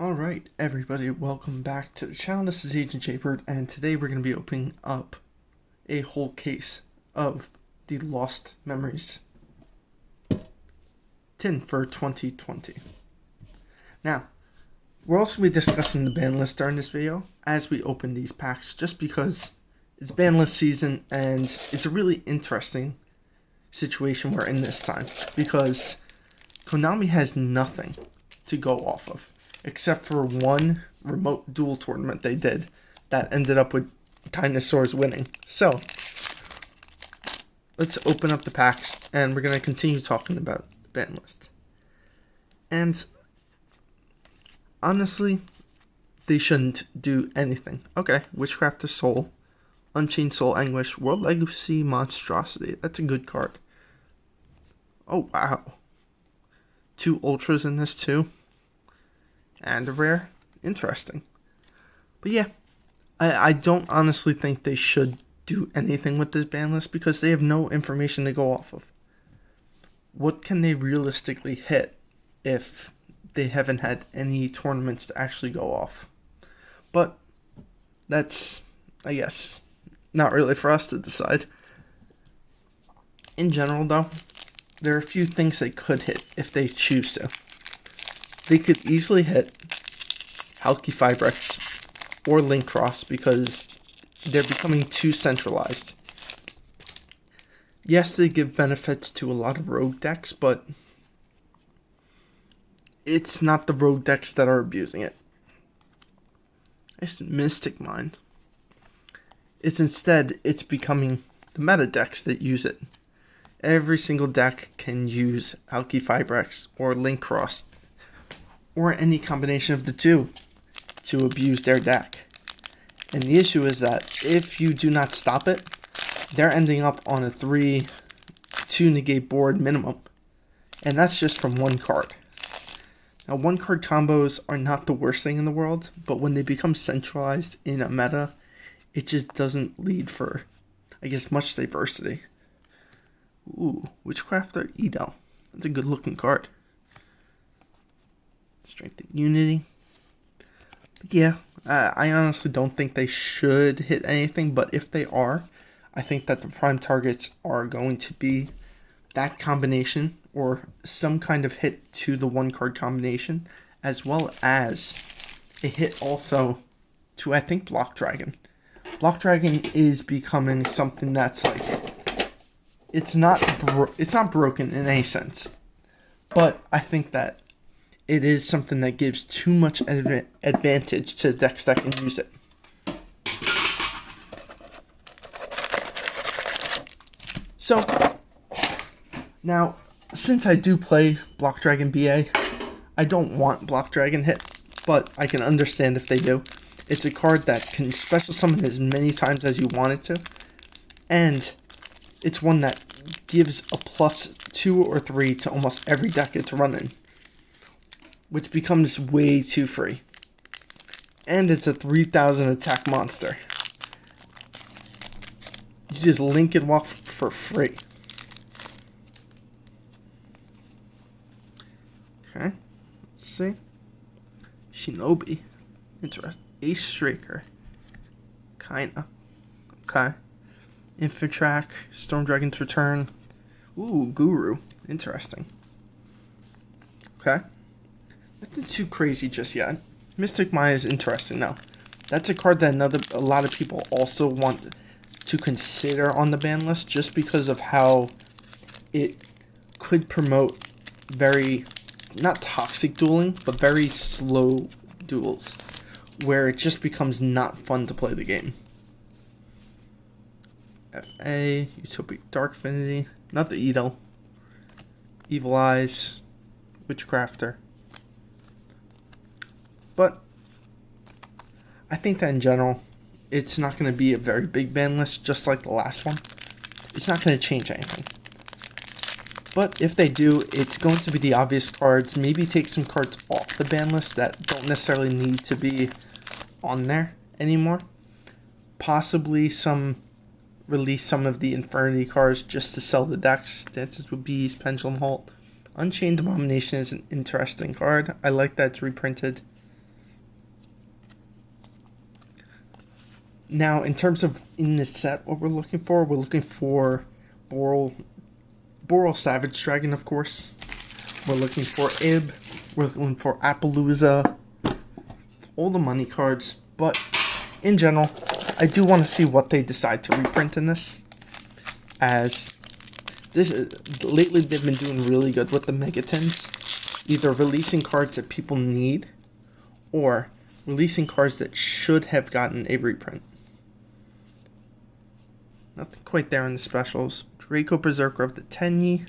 Alright, everybody, welcome back to the channel. This is Agent Jaybird, and today we're going to be opening up a whole case of the Lost Memories tin for 2020. Now, we're also going to be discussing the ban list during this video as we open these packs, just because it's ban list season and it's a really interesting situation we're in this time, because Konami has nothing to go off of, except for one remote duel tournament they did that ended up with dinosaurs winning. So, let's open up the packs, and we're going to continue talking about the ban list. And, honestly, they shouldn't do anything. Okay, Witchcrafter Soul, Unchained Soul Anguish, World Legacy Monstrosity. That's a good card. Oh, wow. 2 Ultras in this, too. And a rare. Interesting. But yeah, I don't honestly think they should do anything with this ban list because they have no information to go off of. What can they realistically hit if they haven't had any tournaments to actually go off? But that's, I guess, not really for us to decide. In general, though, there are a few things they could hit if they choose to. They could easily hit Halki Fibrex or Link Cross because they're becoming too centralized. Yes, they give benefits to a lot of rogue decks, but it's not the rogue decks that are abusing it. It's Mystic Mine. It's becoming the meta decks that use it. Every single deck can use Halki Fibrex or Link Cross, or any combination of the two, to abuse their deck. And the issue is that if you do not stop it, they're ending up on a 3-2 negate board minimum. And that's just from one card. Now, one card combos are not the worst thing in the world, but when they become centralized in a meta, it just doesn't lead for, I guess, much diversity. Ooh, Witchcrafter Yugioh. That's a good looking card. Strength and Unity. But yeah, I honestly don't think they should hit anything, but if they are, I think that the prime targets are going to be that combination or some kind of hit to the one card combination, as well as a hit also to, I think, Block Dragon. Block Dragon is becoming something that's like, it's not broken in any sense, but I think that it is something that gives too much advantage to decks that can use it. So, now, since I do play Block Dragon BA, I don't want Block Dragon hit, but I can understand if they do. It's a card that can special summon as many times as you want it to, and it's one that gives a +2 or 3 to almost every deck it's running, which becomes way too free. And it's a 3000 attack monster. You just link it off for free. Okay, let's see. Shinobi. Interesting. Ace Striker. Kinda. Okay. Infantrak. Storm Dragon's Return. Ooh, Guru. Interesting. Okay. Nothing too crazy just yet. Mystic Mine is interesting though. That's a card that a lot of people also want to consider on the ban list, just because of how it could promote very, not toxic dueling, but very slow duels, where it just becomes not fun to play the game. FA, Utopic Dark Affinity, not the Edo, Evil Eyes, Witchcrafter. But I think that in general, it's not going to be a very big ban list, just like the last one. It's not going to change anything. But if they do, it's going to be the obvious cards. Maybe take some cards off the ban list that don't necessarily need to be on there anymore. Possibly release some of the Infernity cards just to sell the decks. Dances with Bees, Pendulum Halt. Unchained Abomination is an interesting card. I like that it's reprinted. Now, in terms of in this set, what we're looking for Boral Savage Dragon, of course. We're looking for Ib. We're looking for Appaloosa. All the money cards. But in general, I do want to see what they decide to reprint in this. As lately they've been doing really good with the Megatins. Either releasing cards that people need, or releasing cards that should have gotten a reprint. Nothing quite there in the specials. Draco Berserker of the Tenyi.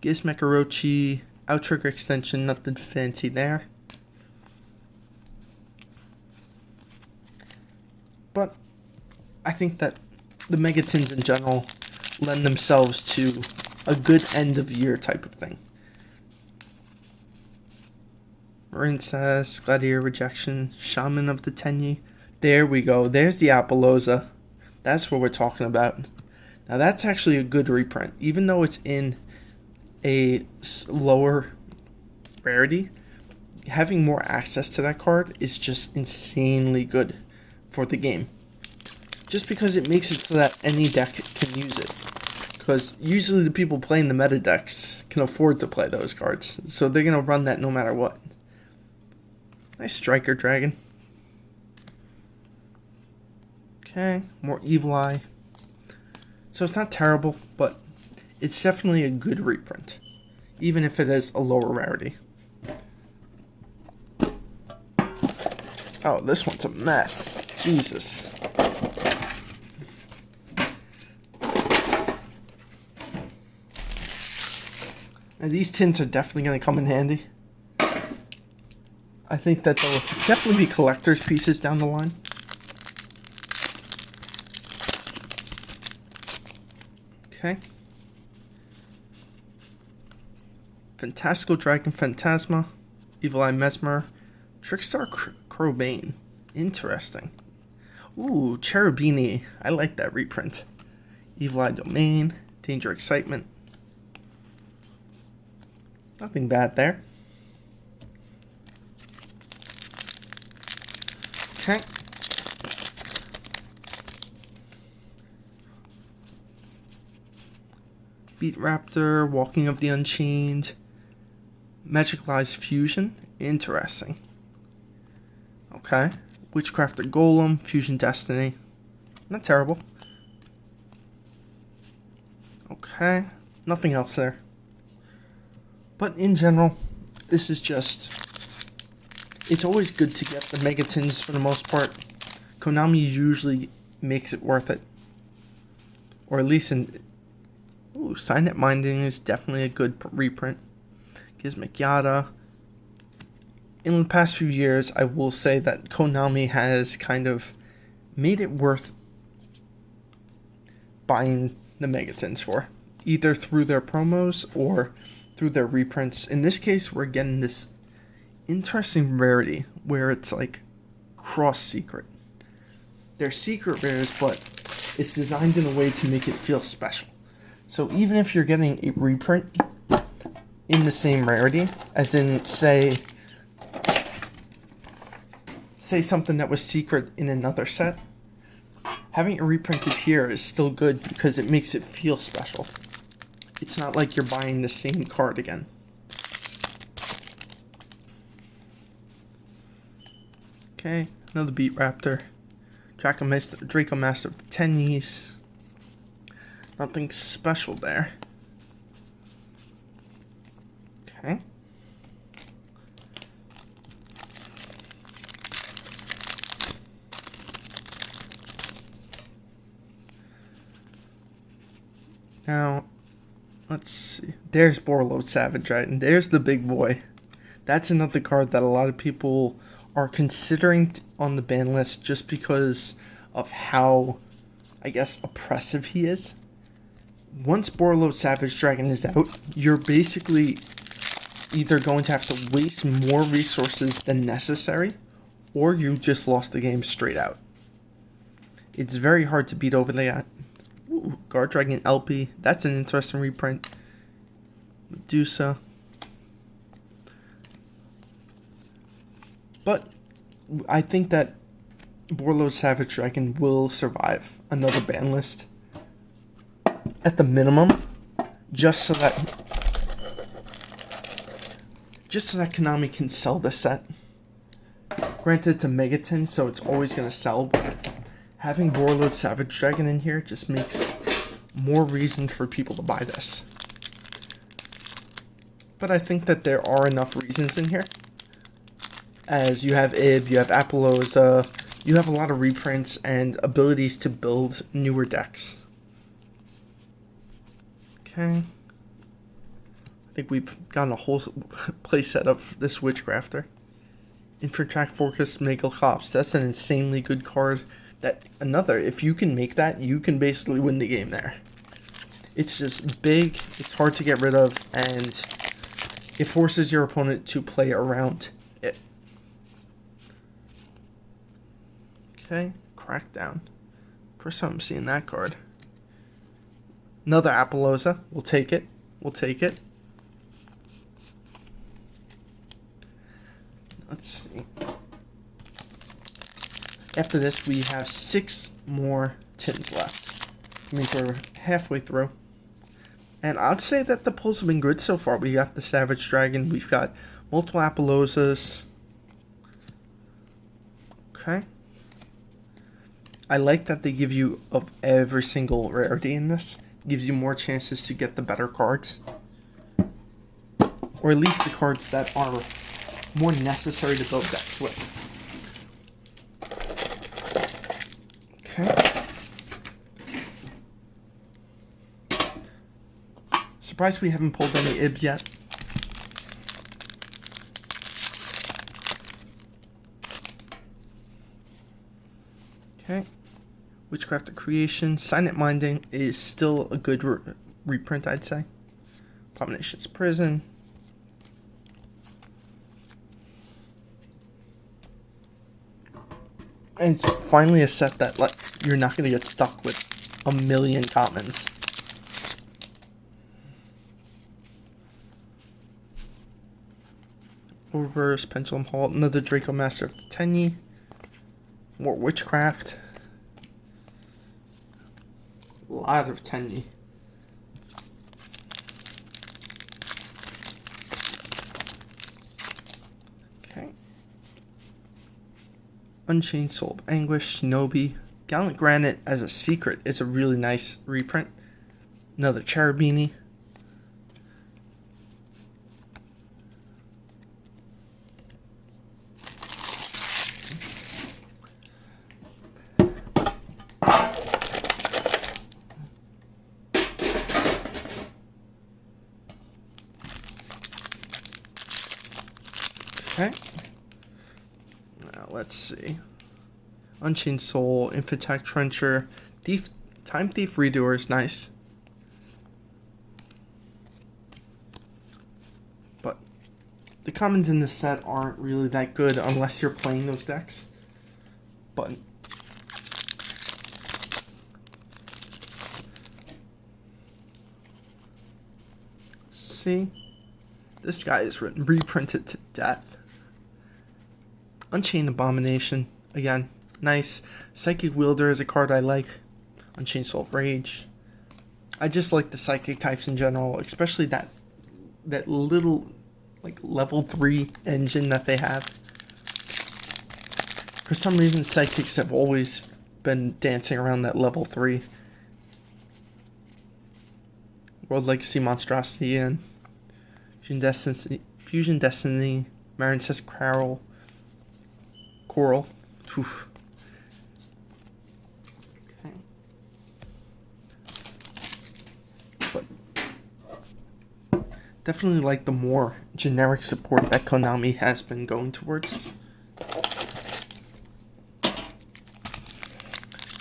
Gizmek Orochi. Outrigger Extension, nothing fancy there. But I think that the Megatins in general lend themselves to a good end of year type of thing. Princess, Gladiator Rejection, Shaman of the Tenyi. There we go. There's the Appaloosa. That's what we're talking about. Now that's actually a good reprint. Even though it's in a lower rarity, having more access to that card is just insanely good for the game. Just because it makes it so that any deck can use it. Because usually the people playing the meta decks can afford to play those cards. So they're going to run that no matter what. Nice Striker Dragon. Okay, more Evil Eye. So it's not terrible, but it's definitely a good reprint. Even if it is a lower rarity. Oh, this one's a mess. Jesus. Now, these tints are definitely going to come in handy. I think that they'll definitely be collector's pieces down the line. Okay. Fantastical Dragon Phantasma. Evil Eye Mesmer. Trickstar Crobane. Interesting. Ooh, Cherubini. I like that reprint. Evil Eye Domain. Danger Excitement. Nothing bad there. Okay. Beat Raptor, Walking of the Unchained, Magicalized Fusion. Interesting. Okay. Witchcrafter Golem, Fusion Destiny. Not terrible. Okay. Nothing else there. But in general, this is just... It's always good to get the Megatins for the most part. Konami usually makes it worth it. Or at least in... Ooh, Signet Minding is definitely a good reprint. Gizmek Yada. In the past few years, I will say that Konami has kind of made it worth buying the Megatins for. Either through their promos or through their reprints. In this case, we're getting this interesting rarity where it's like cross-secret. They're secret rares, but it's designed in a way to make it feel special. So even if you're getting a reprint in the same rarity, as in, say something that was secret in another set, having it reprinted here is still good because it makes it feel special. It's not like you're buying the same card again. Okay, another Beat Raptor. Draco Master of the Tenyis. Nothing special there. Okay. Now, let's see. There's Borload Savage, right? And there's the big boy. That's another card that a lot of people are considering on the ban list just because of how, I guess, oppressive he is. Once Borload Savage Dragon is out, you're basically either going to have to waste more resources than necessary, or you just lost the game straight out. It's very hard to beat over that. Ooh, Guard Dragon LP. That's an interesting reprint. Medusa. But I think that Borlo Savage Dragon will survive another ban list at the minimum, just so that Konami can sell the set. Granted, it's a Megaton, so it's always going to sell, but having Borlo Savage Dragon in here just makes more reason for people to buy this. But I think that there are enough reasons in here. As you have Ib, you have Apollousa, you have a lot of reprints and abilities to build newer decks. Okay. I think we've gotten a whole play set of this Witchcrafter. Infratrack Focus Megalops. That's an insanely good card. If you can make that, you can basically win the game there. It's just big, it's hard to get rid of, and it forces your opponent to play around it. Okay, Crackdown. First time I'm seeing that card. Another Apollousa. We'll take it. We'll take it. Let's see. After this, we have 6 more tins left. That means we're halfway through. And I'd say that the pulls have been good so far. We got the Savage Dragon. We've got multiple Apollousas. Okay. I like that they give you of every single rarity in this. It gives you more chances to get the better cards. Or at least the cards that are more necessary to build decks with. Okay. Surprised we haven't pulled any Ibs yet. Okay. Witchcraft Creation. Silent Minding is still a good reprint, I'd say. Abomination's Prison. And it's finally a set that you're not going to get stuck with a million commons. Reverse Pendulum Halt. Another Draco Master of the Tenyi. More Witchcraft. A lot of Tenyi. Okay. Unchained Soul of Anguish, Shinobi. Gallant Granite as a secret is a really nice reprint. Another Cherubini. Okay. Now let's see. Unchained Soul, Infantech Trencher, Time Thief Redoer is nice. But the commons in this set aren't really that good unless you're playing those decks. But see, this guy is reprinted to death. Unchained Abomination, again, nice. Psychic Wielder is a card I like. Unchained Soul of Rage. I just like the psychic types in general, especially that little level 3 engine that they have. For some reason, psychics have always been dancing around that level 3. World Legacy Monstrosity and Fusion Destiny, Marincess Coral. Oof. Okay. But definitely like the more generic support that Konami has been going towards.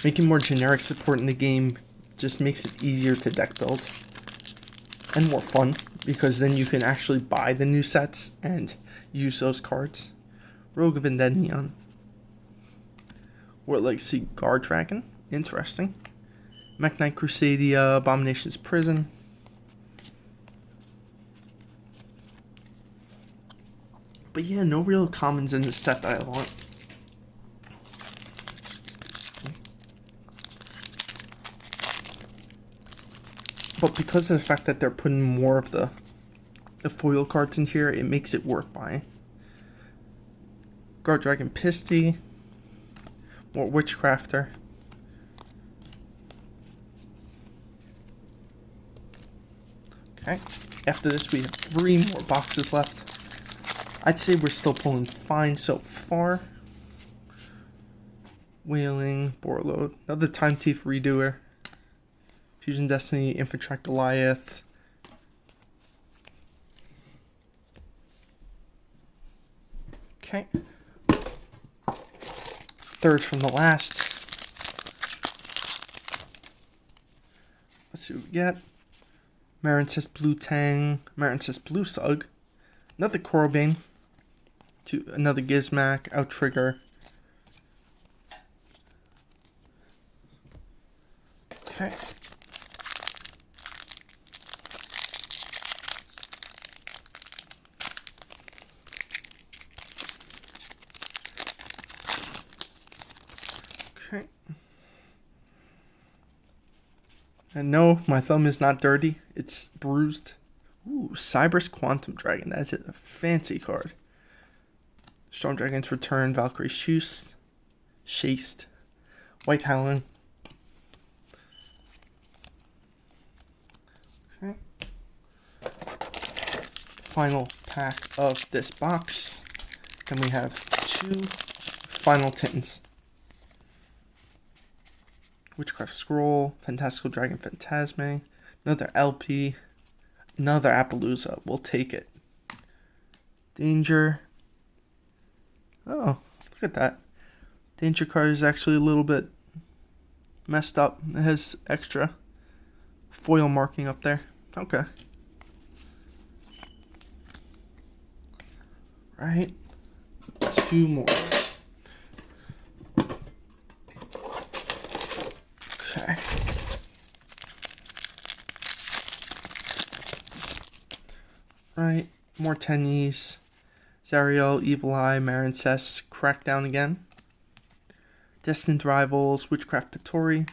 Making more generic support in the game just makes it easier to deck build. And more fun, because then you can actually buy the new sets and use those cards. Rogue of Undead Neon. World Legacy Guard Dragon. Interesting. Mech Knight Crusadia, Abomination's Prison. But yeah, no real commons in this set that I want. But because of the fact that they're putting more of the foil cards in here, it makes it worth buying. Guard Dragon Pisty. More Witchcrafter. Okay. After this, we have 3 more boxes left. I'd say we're still pulling fine so far. Wailing, Borload, another Time Thief Redoer. Fusion Destiny, Infiltrate Goliath. Okay. Third from the last. Let's see what we get. Marincess Blue Tang, Marincess Blue Sug, another Corobane, another Gizmak, Outrigger. Okay. Okay. And no, my thumb is not dirty. It's bruised. Ooh, Cyber's Quantum Dragon. That's a fancy card. Storm Dragon's Return, Valkyrie Shaste, White Howling. Okay. Final pack of this box. Then we have 2 final tins. Witchcraft Scroll, Fantastical Dragon Phantasme, another LP, another Appaloosa. We'll take it. Danger. Oh, look at that. Danger card is actually a little bit messed up. It has extra foil marking up there. Okay. Right. 2 more. Okay. Right. More tennies. Zariel, Evil Eye, Marincess, Crackdown again. Destined Rivals, Witchcraft Patori.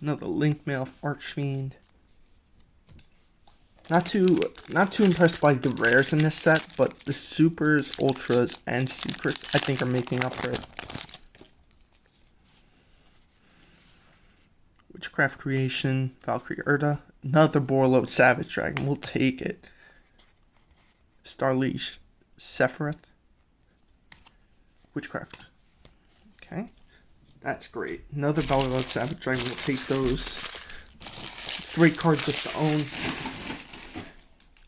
Another Link Mail, Archfiend. Not too impressed by the rares in this set, but the supers, ultras, and secrets I think are making up for it. Witchcraft Creation, Valkyrie Urda, another Borload Savage Dragon. We'll take it. Starleash, Sephiroth, Witchcraft. Okay, that's great. Another Borload Savage Dragon. We'll take those. It's a great card just to own.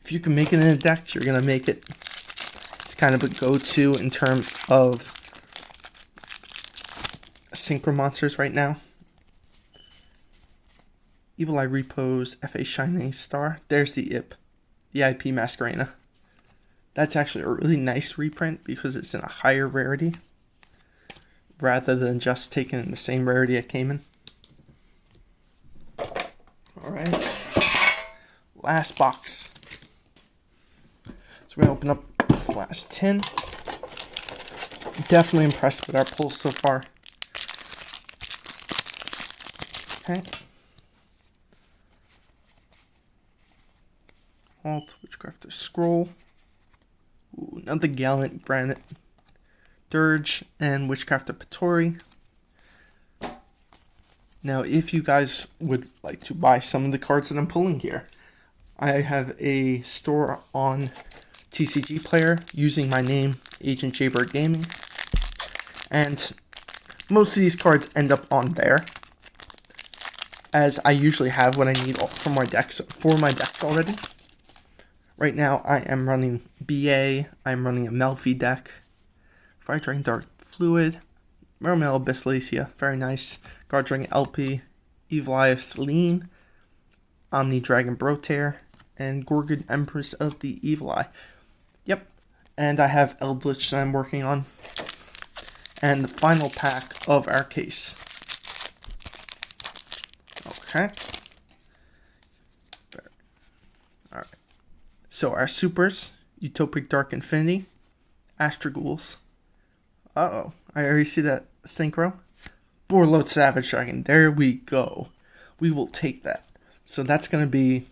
If you can make it in a deck, you're gonna make it. It's kind of a go-to in terms of synchro monsters right now. Evil Eye Repose, FA Shining Star. There's the IP Masquerena. That's actually a really nice reprint because it's in a higher rarity rather than just taking in the same rarity it came in. Alright. Last box. So we're going to open up this last tin. Definitely impressed with our pulls so far. Okay. Alt, Witchcrafter Scroll. Ooh, another Gallant Granite Dirge and Witchcrafter Patori. Now, if you guys would like to buy some of the cards that I'm pulling here, I have a store on TCG Player using my name, Agent Jaybird Gaming. And most of these cards end up on there, as I usually have what I need for my decks already. Right now, I am running BA, I'm running a Melfi deck, Fire Dragon Dark Fluid, Mermail Abyssalacia, very nice, Guard Dragon LP, Evil Eye Selene, Omni Dragon Brotair, and Gorgon Empress of the Evil Eye. Yep, and I have Eldritch that I'm working on. And the final pack of our case. Okay. Alright. So our supers, Utopic Dark Infinity, Astraghouls. Uh-oh, I already see that synchro. Borload Savage Dragon, there we go. We will take that. So that's going to be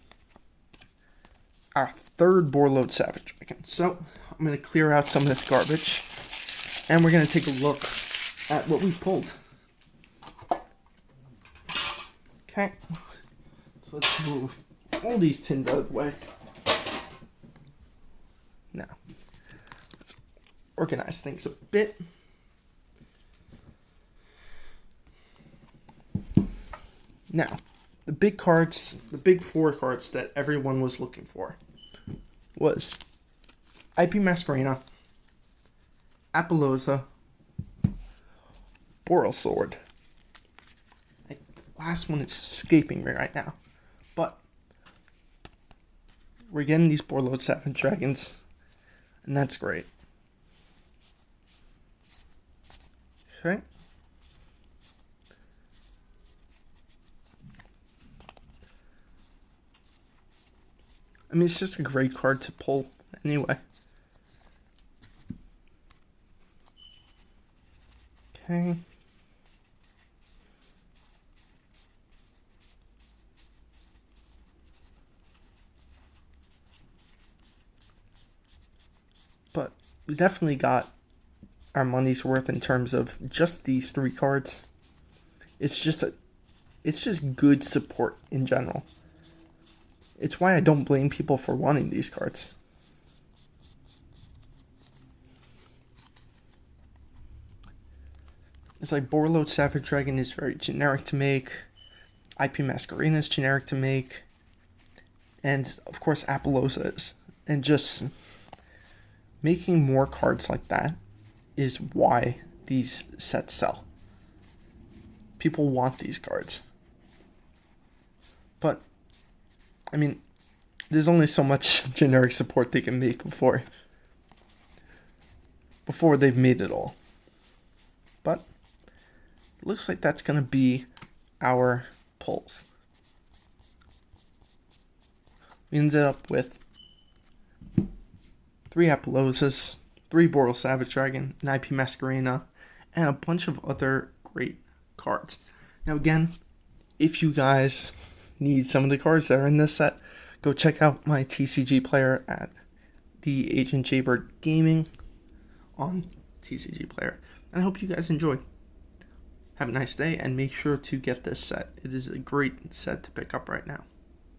our third Borload Savage Dragon. So I'm going to clear out some of this garbage, and we're going to take a look at what we pulled. Okay, so let's move all these tins out of the way. Now, let's organize things a bit. Now, the big cards, the big four cards that everyone was looking for was IP Masquerena, Apollousa, Borosword. The last one is escaping me right now. But we're getting these Borload Savage Dragons, and that's great. Okay. I mean, it's just a great card to pull anyway. Okay. But we definitely got our money's worth in terms of just these three cards. It's just good support in general. It's why I don't blame people for wanting these cards. It's like Borload Savage Dragon is very generic to make. IP Masquerena is generic to make. And of course Apollousa is. And just making more cards like that is why these sets sell. People want these cards. But I mean, there's only so much generic support they can make before they've made it all. But it looks like that's going to be our pulls. We ended up with 3 Apollousas, 3 Boreal Savage Dragon, an IP Masquerena, and a bunch of other great cards. Now again, if you guys need some of the cards that are in this set, go check out my TCG player at the Agent Jaybird Gaming on TCG Player. And I hope you guys enjoy. Have a nice day, and make sure to get this set. It is a great set to pick up right now.